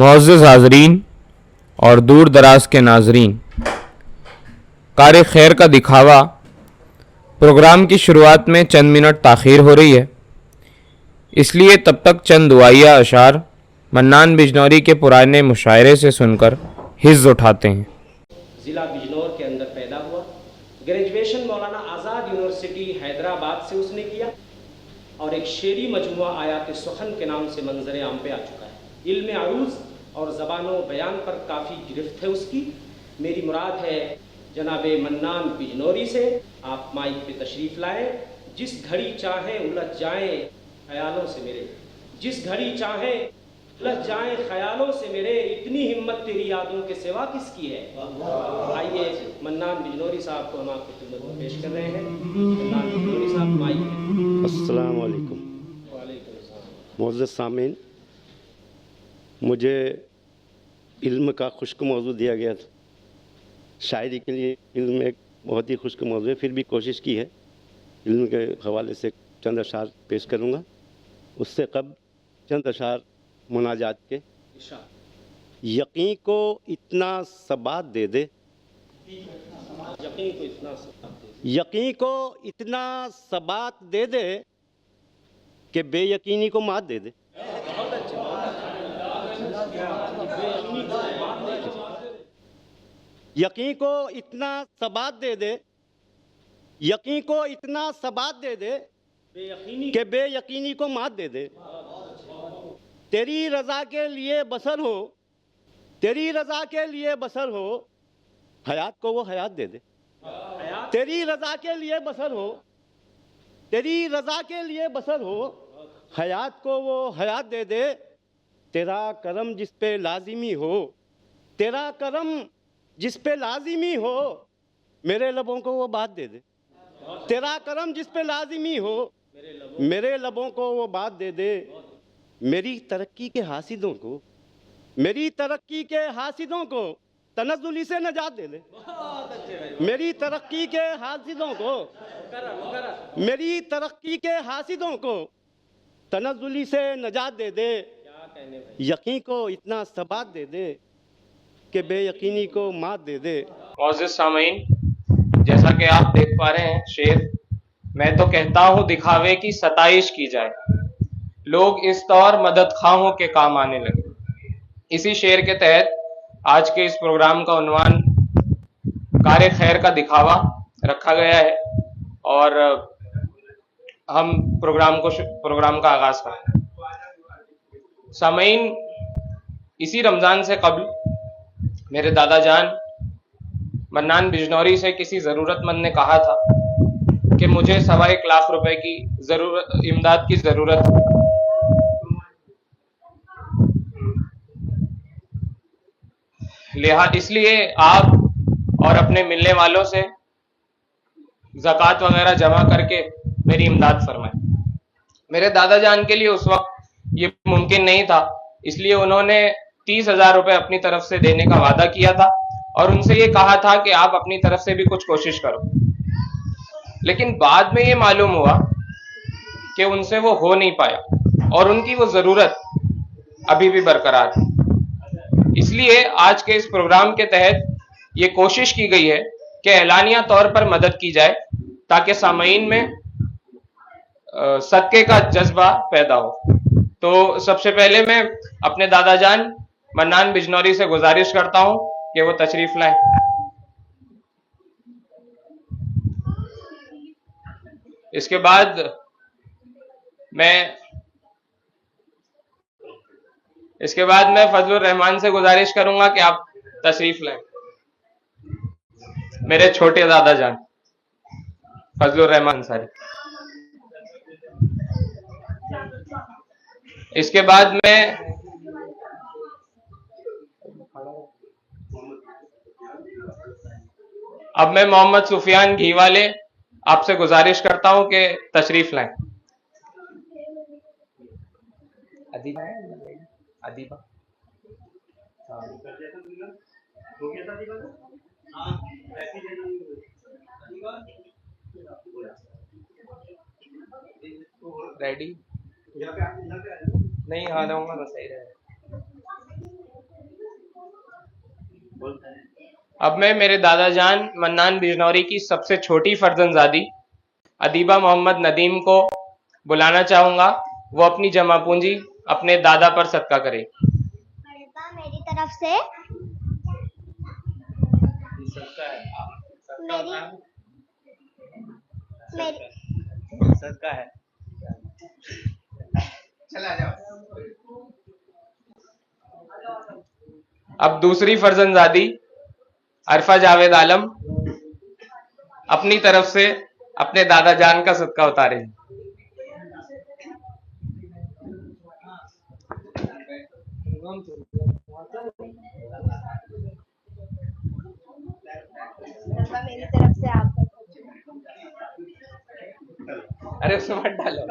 मुअज़्ज़ज़ हाज़रीन और दूर दराज के नाज़रीन, कार खैर का दिखावा प्रोग्राम की शुरुआत में चंद मिनट ताख़ीर हो रही है, इसलिए तब तक चंद दुआइया अशार मन्नान बिजनौरी के पुराने मुशायरे से सुनकर हिज़्ज़ उठाते हैं। ज़िला बिजनौर के अंदर पैदा हुआ। ग्रेजुएशन मौलाना आज़ाद यूनिवर्सिटी हैदराबाद से उसने किया और एक शेरी मजमुआ आयात सुखन के नाम से मंजर आम पे आ चुका है। इल्म अरूज़ और ज़बानो बयान पर काफ़ी गिरफ्त है उसकी। मेरी मुराद है जनाब मन्नान बिजनौरी से। आप माइक पे तशरीफ़ लाएँ। जिस घड़ी चाहें उलझ जाएँ ख्यालों से मेरे, जिस घड़ी चाहें उलझ जाएँ ख्यालों से मेरे, इतनी हिम्मत तेरी यादों के सिवा किसकी है। आइए मन्नान बिजनौरी साहब को हम आपकी खिदमत में पेश कर रहे हैं। मन्नान बिजनौरी साहब माइक। अस्सलाम वालेकुम। वालेकुम अस्सलाम। मुअज़्ज़ज़ सामीन, मुझे इल्म का खुश्क मौजू दिया गया था। शायरी के लिए इल्म एक बहुत ही खुश्क मौजू है, फिर भी कोशिश की है इल्म के हवाले से चंद अशार पेश करूँगा। उससे कबल चंद अशार मुनाजात के। यकीन को इतना सबात दे दे, यकीन को इतना सबात दे दे, यकीन को इतना सबात दे दे कि बेयकीनी को मात दे दे। यकीन को इतना सबात दे दे, यकीन को इतना सबात दे दे कि बेयकीनी को मात दे दे। तेरी रज़ा के लिए बसर हो, तेरी रज़ा के लिए बसर हो, हयात को वो हयात दे दे। तेरी रज़ा के लिए बसर हो, तेरी रज़ा के लिए बसर हो, हयात को वो हयात दे दे। तेरा करम जिस पे लाजिमी हो, तेरा करम जिस पे लाजिमी हो, मेरे लबों को वो बात दे दे। तेरा करम जिस पे लाजिमी हो, मेरे लबों को वो बात दे दे। मेरी तरक्की के हासिदों को, मेरी तरक्की के हासिदों को तनज़्ज़ुली से नजात दे दे। मेरी तरक्की के हासिदों को, मेरी तरक्की के हासिदों को तनज़्ज़ुली से नजात दे दे। यकीन को इतना सबात दे दे कि बेयकीनी को मात दे दे। मुअज़्ज़ज़ सामीन, जैसा कि आप देख पा रहे हैं शेर, मैं तो कहता हूँ दिखावे की सताइश की जाए, लोग इस तौर मदद खाहों के काम आने लगे। इसी शेर के तहत आज के इस प्रोग्राम का उन्वान कार खैर का दिखावा रखा गया है और हम प्रोग्राम का आगाज करें। सामीन, इसी रमज़ान से कबल मेरे दादा जान मन्नान बिजनौरी से किसी ज़रूरतमंद ने कहा था कि मुझे 1.25 लाख रुपए की इमदाद की ज़रूरत है। इसलिए आप और अपने मिलने वालों से ज़कात वगैरह जमा करके मेरी इमदाद फरमाएं। मेरे दादा जान के लिए उस वक्त ये मुमकिन नहीं था, इसलिए उन्होंने 30,000 रुपए अपनी तरफ से देने का वादा किया था और उनसे ये कहा था कि आप अपनी तरफ से भी कुछ कोशिश करो। लेकिन बाद में ये मालूम हुआ कि उनसे वो हो नहीं पाया और उनकी वो ज़रूरत अभी भी बरकरार है। इसलिए आज के इस प्रोग्राम के तहत ये कोशिश की गई है कि एलानिया तौर पर मदद की जाए ताकि सामीन में सदके का जज्बा पैदा हो। तो सबसे पहले मैं अपने दादा जान मन्नान बिजनौरी से गुजारिश करता हूं कि वो तशरीफ लाएं। इसके बाद मैं फजलुर रहमान से गुजारिश करूंगा कि आप तशरीफ लाएं। मेरे छोटे दादा जान फजलुर रहमान साहब। इसके बाद मैं मोहम्मद सुफियान घीवाले आपसे गुजारिश करता हूं कि तशरीफ लाएं। अदीबा रेडी नहीं, आ जाऊंगा ना, सही रहेगा। अब मैं मेरे दादा जान मन्नान बिजनौरी की सबसे छोटी फर्जंदजादी अदीबा मोहम्मद नदीम को बुलाना चाहूंगा। वो अपनी जमा पूंजी अपने दादा पर सदका करे। अदीबा, मेरी तरफ से मेरी सदका है। अब दूसरी फर्जंदजादी अरफा जावेद आलम अपनी तरफ से अपने दादा जान का सदका उतारे। अदीबा, मेरी तरफ से आपका अरे उसमें मत डालो,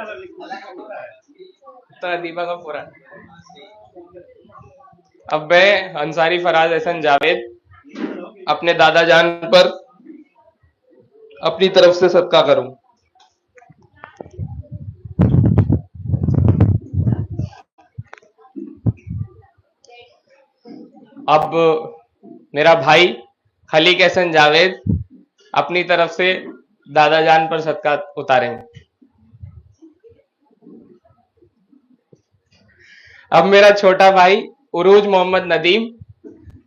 तो अदीबा का पूरा। अब मैं अंसारी फराज एहसन जावेद अपने दादा जान पर अपनी तरफ से सदका करूं। अब मेरा भाई खलीक एहसन जावेद अपनी तरफ से दादा जान पर सदका उतारेंगे। अब मेरा छोटा भाई उरूज मोहम्मद नदीम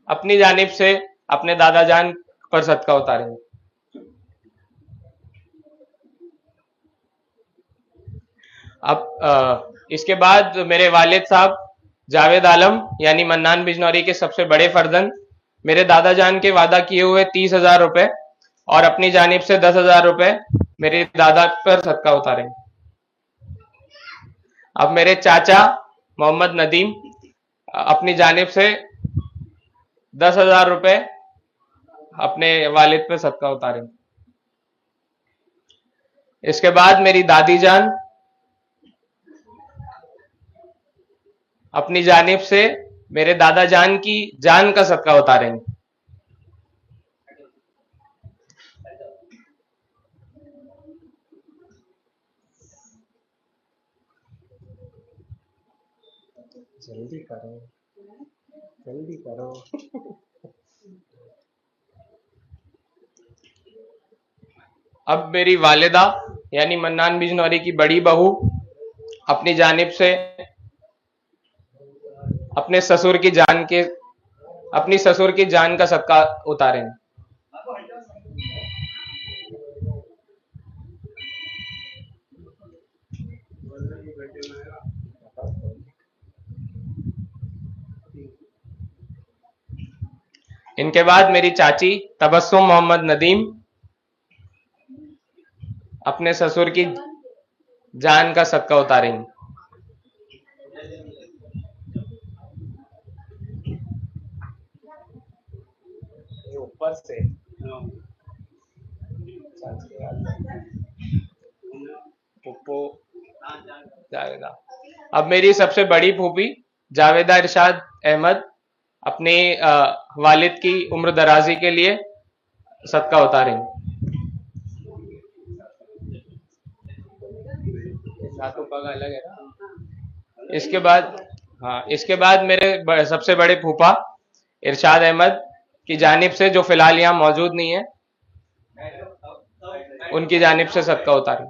अपनी जानिब से अपने दादा जान पर सदका उतारेंगे। अब इसके बाद मेरे वालिद साहब जावेद आलम यानी मन्नान बिजनौरी के सबसे बड़े फर्जंद मेरे दादा जान के वादा किए हुए 30,000 रुपए और अपनी जानिब से 10,000 रुपए मेरे दादा पर सदका उतारेंगे। अब मेरे चाचा मोहम्मद नदीम अपनी जानिब से 10,000 रुपए अपने वालिद पे सदका उतारेंगे। इसके बाद मेरी दादी जान अपनी जानिब से मेरे दादा जान की जान का सदका उतारेंगे। जल्दी करो, जल्दी करो। अब मेरी वालिदा यानी मन्नान बिजनौरी की बड़ी बहू अपनी जानिब से अपने ससुर की जान के अपनी ससुर की जान का सदका उतारेंगे। इनके बाद मेरी चाची तबस्सुम मोहम्मद नदीम अपने ससुर की जान का सदका उतारेंगे। ऊपर से पुप्पो जावेदा। अब मेरी सबसे बड़ी फूफी जावेदा इरशाद अहमद अपने वालिद की उम्र दराजी के लिए सदका उतारेंगे। अलग है ना। इसके बाद मेरे सबसे बड़े फूफा इरशाद अहमद की जानिब से जो फिलहाल यहाँ मौजूद नहीं है उनकी जानिब से सदका उतारें।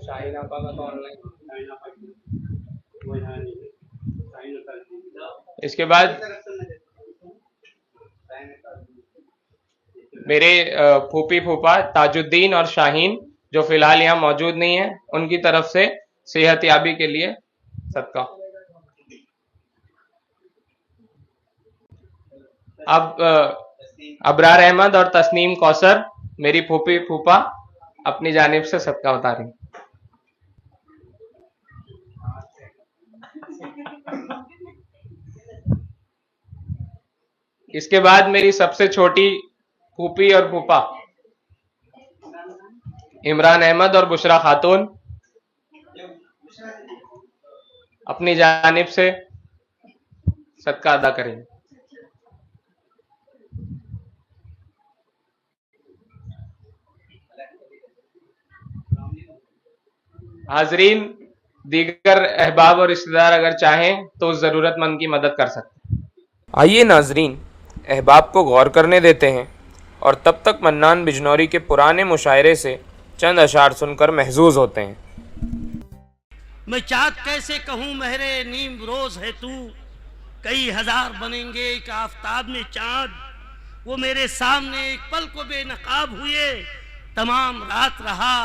शाहीन आपा का तो ऑनलाइन। इसके बाद मेरे फूफी फूफा ताजुद्दीन और शाहीन जो फिलहाल यहाँ मौजूद नहीं है उनकी तरफ से सेहतयाबी के लिए सदका। अब अबरार अहमद और तस्नीम कौसर मेरी फूफी फूफा अपनी जानिब से सदका उतारें। इसके बाद मेरी सबसे छोटी फूफी और फूफा इमरान अहमद और बुशरा खातून अपनी जानिब से सदका अदा करेंगे। हाजरीन, दीगर अहबाब और रिश्तेदार अगर चाहें तो उस ज़रूरतमंद की मदद कर सकते हैं। आइए नाजरीन, अहबाब को गौर करने देते हैं और तब तक मन्नान बिजनौरी के पुराने मुशायरे से चंद अशार सुनकर महजूज होते हैं। मैं चाँद कैसे कहूँ महरे नीम रोज है तू, कई हजार बनेंगे एक आफताब में चाँद, वो मेरे सामने एक पल को बेनकाब हुए, तमाम रात रहा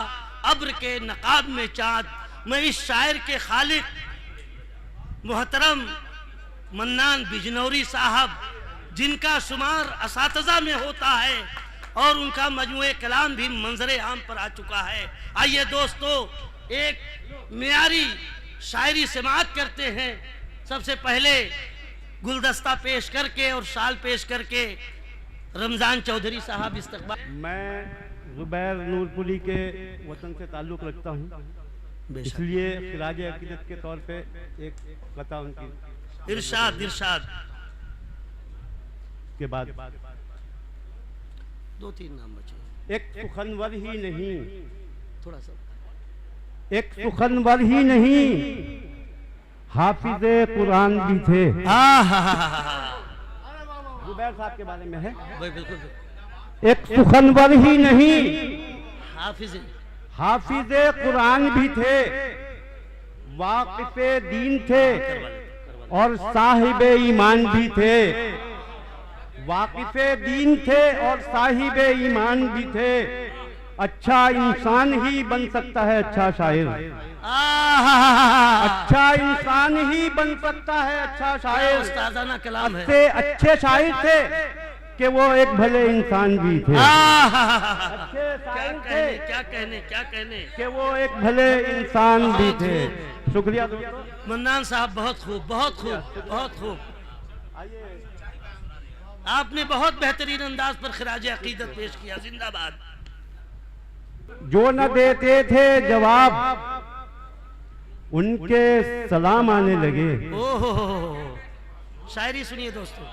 अब्र के नकाब में चाँद। मैं इस शायर के खालिक मोहतरम मन्नान बिजनौरी साहब, जिनका शुमार असातिज़ा में होता है और उनका मजमूए कलाम भी मंजरे आम पर आ चुका है। आइए दोस्तों, एक मियारी शायरी समाअत करते हैं। सबसे पहले गुलदस्ता पेश करके और शाल पेश करके रमज़ान चौधरी साहब इस्तकबाल। मैं ज़ुबैर नूरपुरी के वतन से ताल्लुक़ रखता हूँ, इसलिए खिराज अक़ीदत के तौर पे एक कथा उनकी इरशाद के बाद दो तीन नाम बचे। एक सुखनवर ही नहीं, थोड़ा सा एक सुखनवर ही नहीं, हाफिज़े कुरान भी थे। ज़ुबैर साहब के बारे में है। बिल्कुल। एक सुखनवर ही नहीं, हाफिज़े कुरान भी थे, वाक़िफ़े दीन थे और साहिबे ईमान भी थे। वाक़िफ़े दीन थे और साहिबे ईमान भी थे। अच्छा इंसान ही बन सकता है अच्छा शायर, अच्छा इंसान ही बन सकता है अच्छा शायर। उस्तादाना कलाम है। अच्छे अच्छे शायर थे कि वो एक भले इंसान भी थे। अच्छे शायर थे, क्या कहने कि वो एक भले इंसान भी थे। शुक्रिया दोस्तों। मन्नान साहब, बहुत खूब, बहुत खूब, बहुत खूब। आपने बहुत बेहतरीन अंदाज पर खिराज अकीदत पेश किया। जिंदाबाद। जो न देते थे जवाब, उनके सलाम आने लगे। ओहो, शायरी सुनिए दोस्तों।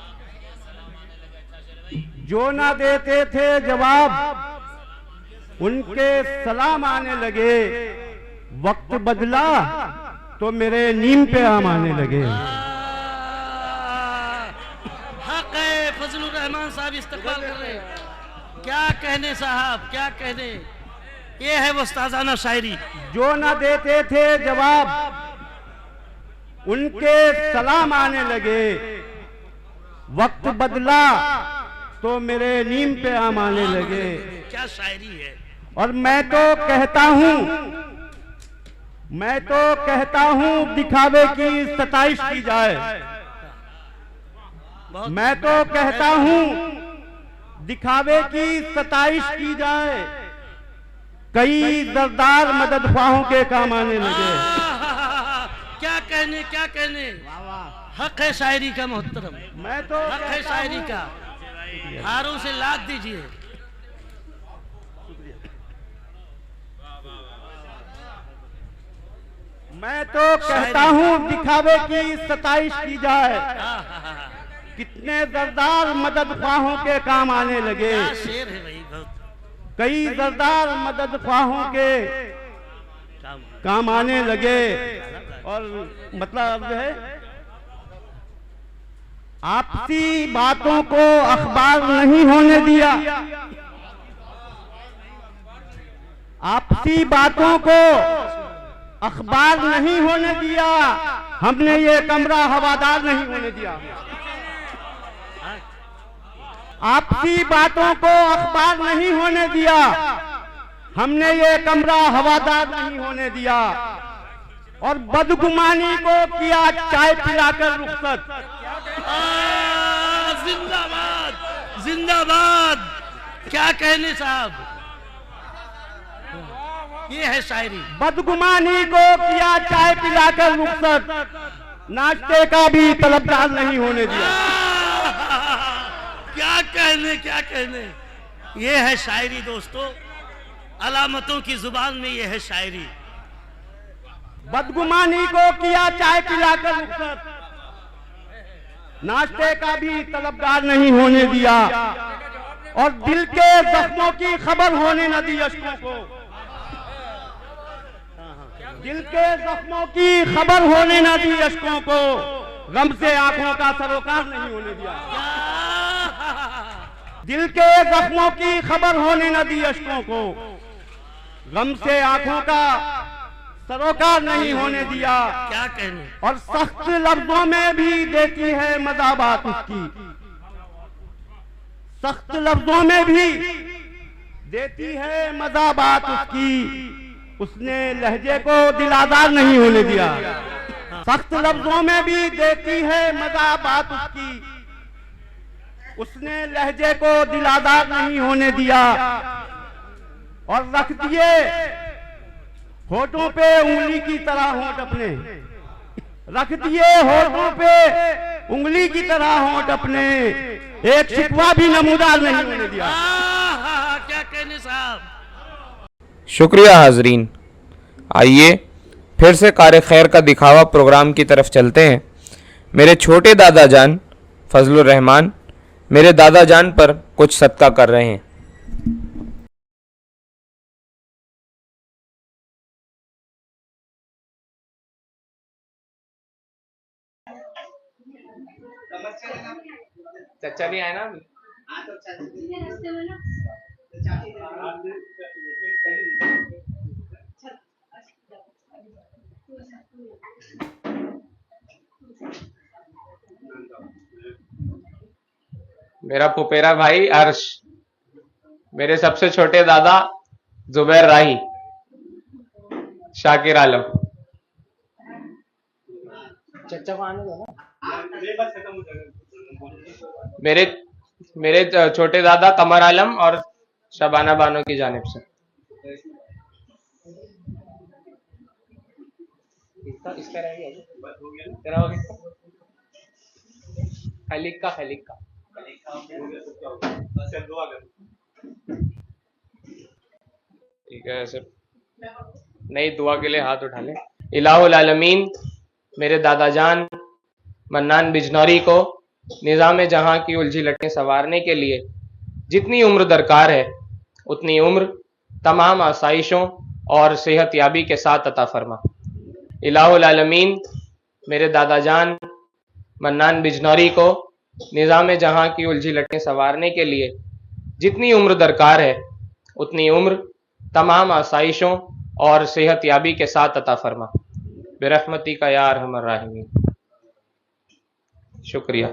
जो न देते थे जवाब, उनके सलाम आने लगे। वक्त बदला तो मेरे नीम पे आम आने लगे। हक है, फजलुर रहमान साहब इस्तकबाल कर रहे हैं। क्या कहने साहब, क्या कहने। ये है वो उस्तादाना शायरी। जो न देते थे जवाब, उनके सलाम आने लगे। वक्त बदला तो मेरे नीम पे आम आने लगे। क्या शायरी है। और मैं तो कहता हूँ दिखावे की सताइश की जाए। मैं तो कहता हूँ दिखावे की सताइश की जाए। कई दरदार मदद ख्वाहों के काम आने लगे। क्या कहने, क्या कहने। हक है शायरी का मोहतरम, मैं तो हक है शायरी का। हारों से लाद दीजिए। मैं तो कहता हूँ दिखावे की सताइश की जाए। कितने दरदार मदद ख्वाहों के काम आने लगे। क्या शेर है भाई, बहुत। कई दरदार मदद ख्वाहों के काम आने लगे। और मतलब है, आपसी बातों को अखबार नहीं होने दिया। आपसी बातों को अखबार नहीं होने दिया। हमने ये कमरा हवादार नहीं होने दिया। आपसी बातों को अखबार नहीं होने दिया। हमने ये कमरा हवादार नहीं होने दिया। और बदगुमानी को किया चाय पिलाकर रुखसत। जिंदाबाद, जिंदाबाद। क्या कहने साहब, ये है शायरी। बदगुमानी को किया चाय पिलाकर रुखसत। नाश्ते का भी तलबदार नहीं होने दिया। क्या कहने, क्या कहने। ये है शायरी दोस्तों। अलामतों की जुबान में ये है शायरी। बदगुमानी को किया चाय पिलाकर रुखसत। नाश्ते का भी तलबदार नहीं होने दिया। और दिल के जख्मों की खबर होने न दी अश्कों को। दिल के जख्मों की खबर होने न दी अश्कों को, गम से आंखों का सरोकार नहीं होने दिया। दिल के जख्मों की खबर होने न दी अश्कों को, गम से आंखों का सरोकार नहीं होने दिया। क्या कहने। और सख्त लफ्जों में भी देती है मज़ा बात उसकी, सख्त लफ्जों में भी देती है मज़ा बात उसकी, उसने लहजे को दिल आज़ार नहीं होने दिया। सख्त लफ्जों में भी देती है मज़ा बात उसकी, उसने लहजे को दिल आज़ार नहीं होने दिया। और रख दिए होठों पे उंगली की तरह होठ अपने, रख दिए होठों पे उंगली की तरह होठ अपने, एक शिकवा भी नमूदार नहीं होने दिया। क्या कहने साहब। शुक्रिया हाजरीन। आइए फिर से कार खैर का दिखावा प्रोग्राम की तरफ चलते हैं। मेरे छोटे दादा जान फजलुर रहमान मेरे दादा जान पर कुछ सदका कर रहे हैं। चचा नहीं आए ना अभी? मेरा पुपेरा भाई अर्श, मेरे सबसे छोटे दादा जुबैर राही, शाकिर आलम। चचा को आने दो ना। मेरे छोटे दादा कमर आलम और शबाना बानो की जानिब से। इसका रह गया तेरा हो गया। खलीक का ठीक है। ऐसे नई दुआ के लिए हाथ उठा ले। इलाहुल आलमीन मेरे दादा जान मन्नान बिजनौरी को निज़ाम जहां की उलझी लटें संवारने के लिए जितनी उम्र दरकार है उतनी उम्र तमाम आसाइशों और सेहत याबी के साथ अता फरमा। इलाहुल आलमीन मेरे दादा जान मन्नान बिजनौरी को निज़ाम जहां की उलझी लटें संवारने के लिए जितनी उम्र दरकार है उतनी उम्र तमाम आसाइशों और सेहत याबी के साथ अता फरमा। बिरहमती का या अरहमर राहिमीन। शुक्रिया।